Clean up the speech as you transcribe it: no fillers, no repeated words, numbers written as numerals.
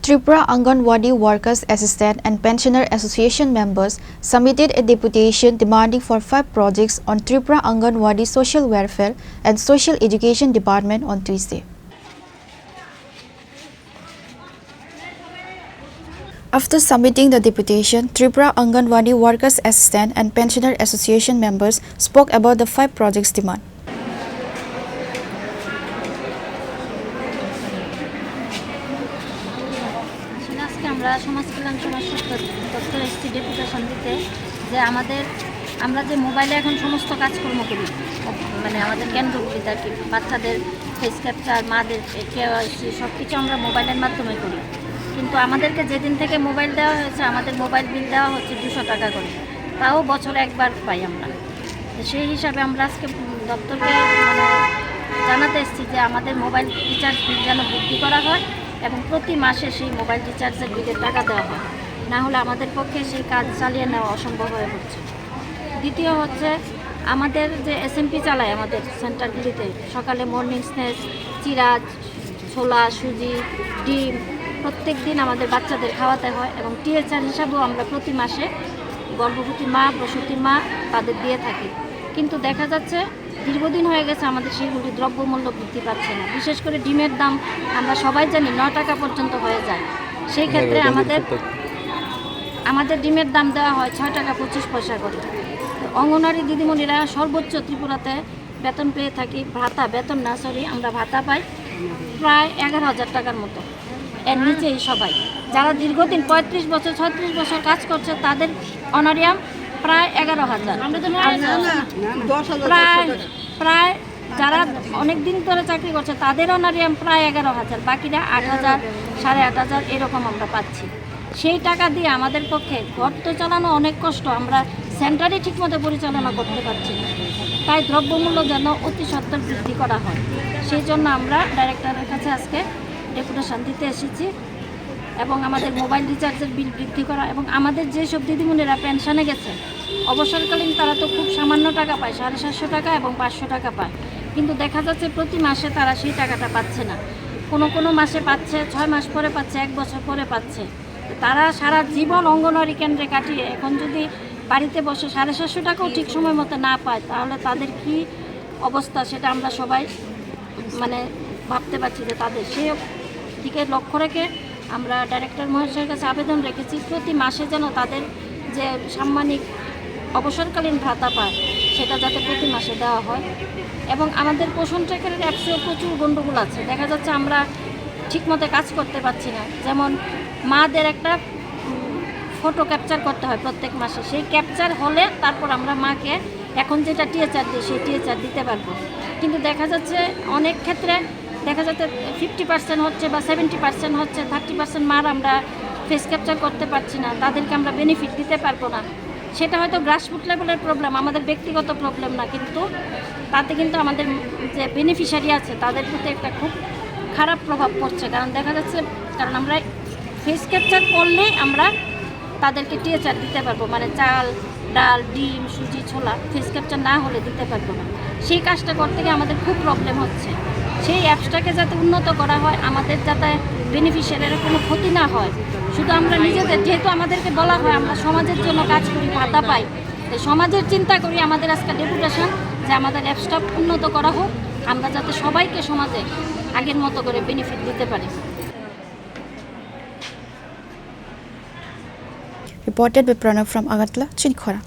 Tripura Anganwadi Workers Assistant and Pensioner Association members submitted a deputation demanding for 5 projects on Tripura Anganwadi Social Welfare and Social Education Department on Tuesday. After submitting the deputation, Tripura Anganwadi Workers Assistant and Pensioner Association members spoke about the 5 projects demand. আমরা সমাজ কল্যাণ সমাজ দপ্তর এসেছি deputation দিতে যে আমরা যে মোবাইলে এখন সমস্ত কাজকর্ম করি, মানে আমাদের কেন্দ্রগুলিতে আর কি, বাচ্চাদের ফেস ক্যাপচার, মাদের কেওয়াইসি সব কিছু আমরা মোবাইলের মাধ্যমে করি। কিন্তু আমাদেরকে যেদিন থেকে মোবাইল দেওয়া হয়েছে, আমাদের মোবাইল বিল দেওয়া হচ্ছে 200 টাকা করে, তাও বছরে একবার পাই আমরা। সেই হিসাবে আমরা আজকে দপ্তরকে জানাতে এসেছি যে আমাদের মোবাইল রিচার্জ বিল যেন বৃদ্ধি করা হয় এবং প্রতি মাসে সেই মোবাইল রিচার্জের বিলের টাকা দেওয়া হয়, না হলে আমাদের পক্ষে সেই কাজ চালিয়ে নেওয়া অসম্ভব হয়ে পড়ছে। দ্বিতীয় হচ্ছে, আমাদের যে এসএমপি চালায় আমাদের সেন্টারগুলিতে, সকালে মর্নিং স্ন্যাক্স, চিরা, ছোলা, সুজি, ডিম প্রত্যেক দিন আমাদের বাচ্চাদের খাওয়াতে হয় এবং টিএচআর হিসাবেও আমরা প্রতি মাসে গর্ভবতী মা, প্রসূতির মা তাদের দিয়ে থাকি। কিন্তু দেখা যাচ্ছে দীর্ঘদিন হয়ে গেছে আমাদের সেইগুলি দ্রব্যমূল্য বৃদ্ধি পাচ্ছে না। বিশেষ করে ডিমের দাম আমরা সবাই জানি 9 টাকা পর্যন্ত হয়ে যায়। সেই ক্ষেত্রে আমাদের ডিমের দাম দেওয়া হয় 6 টাকা 25 পয়সা করে। অঙ্গনওয়াড়ি দিদিমণিরা সর্বোচ্চ ত্রিপুরাতে বেতন পেয়ে থাকি, আমরা ভাতা পাই প্রায় 11,000 টাকার মতো। এর নিচেই সবাই যারা দীর্ঘদিন 35 বছর 36 বছর কাজ করছে তাদের অনারিয়াম প্রায় 11,000। প্রায় যারা অনেক দিন ধরে চাকরি করছে তাদের অনারিয়াম প্রায় 11,000, বাকিরা 8,000, 8,500 এরকম আমরা পাচ্ছি। সেই টাকা দিয়ে আমাদের পক্ষে ঘর তো চালানো অনেক কষ্ট, আমরা সেন্টারই ঠিকমতো পরিচালনা করতে পারছি না। তাই দ্রব্যমূল্য যেন অতি সত্বর বৃদ্ধি করা হয়, সেই জন্য আমরা ডাইরেক্টরের কাছে আজকে ডেপুটেশন দিতে এসেছি এবং আমাদের মোবাইল রিচার্জের বিল বৃদ্ধি করা এবং আমাদের যেসব দিদিমণিরা পেনশনে গেছে অবসরকালীন, তারা তো খুব সামান্য টাকা পায়, 750 টাকা এবং 500 টাকা পায়, কিন্তু দেখা যাচ্ছে প্রতি মাসে তারা সেই টাকাটা পাচ্ছে না। কোনো মাসে পাচ্ছে 6 মাস পরে পাচ্ছে, 1 বছর পরে পাচ্ছে। তারা সারা জীবন অঙ্গনওয়াড়ি কেন্দ্রে কাটিয়ে এখন যদি বাড়িতে বসে 750 টাকাও ঠিক সময় মতো না পায়, তাহলে তাদের কি অবস্থা সেটা আমরা সবাই ভাবতে পারছি। যে তাদের সেই দিকে লক্ষ্য রেখে আমরা ডাইরেক্টর মহাশয়ের কাছে আবেদন রেখেছি প্রতি মাসে যেন তাদের যে সাম্মানিক অবসরকালীন ভাতা পায় সেটা যাতে প্রতি মাসে দেওয়া হয়। এবং আমাদের পোষণ ট্র্যাকারের অ্যাপসেও প্রচুর গণ্ডগোল আছে, দেখা যাচ্ছে আমরা ঠিকমতো কাজ করতে পারছি না। যেমন মাদের একটা ফটো ক্যাপচার করতে হয় প্রত্যেক মাসে, সেই ক্যাপচার হলে তারপর আমরা মাকে এখন যেটা টিএচআর দিই সেই টিএচআর দিতে পারবো। কিন্তু দেখা যাচ্ছে অনেক ক্ষেত্রে দেখা যাচ্ছে 50% হচ্ছে বা 70% হচ্ছে, 30% মার আমরা ফেস ক্যাপচার করতে পারছি না, তাদেরকে আমরা বেনিফিট দিতে পারবো না। সেটা হয়তো গ্রাসরুট লেভেলের প্রবলেম, আমাদের ব্যক্তিগত প্রবলেম না, কিন্তু তাতে কিন্তু আমাদের যে বেনিফিশিয়ারি আছে তাদের প্রতি একটা খুব খারাপ প্রভাব পড়ছে। কারণ দেখা যাচ্ছে আমরা ফেস ক্যাপচার করলেই আমরা তাদেরকে টিএচআর দিতে পারবো, মানে চাল, ডাল, ডিম, সুজি, ছোলা ফেস ক্যাপচার না হলে দিতে পারবো না। সেই কাজটা করতে গিয়ে আমাদের খুব প্রবলেম হচ্ছে। সেই অ্যাপসটাকে যাতে উন্নত করা হয়, আমাদের যাতে বেনিফিশিয়ারির কোনো ক্ষতি না হয়, শুধু আমরা নিজেদের, যেহেতু আমাদেরকে বলা হয় আমরা সমাজের জন্য কাজ করি, ভাতা পাই, তাই সমাজের চিন্তা করি আমাদের আজকে ডেপুটেশন যে আমাদের অ্যাপসটা উন্নত করা হোক, আমরা যাতে সবাইকে সমাজে আগের মতো করে বেনিফিট দিতে পারি। Reported by Pranav from Agartala, Chinkhora.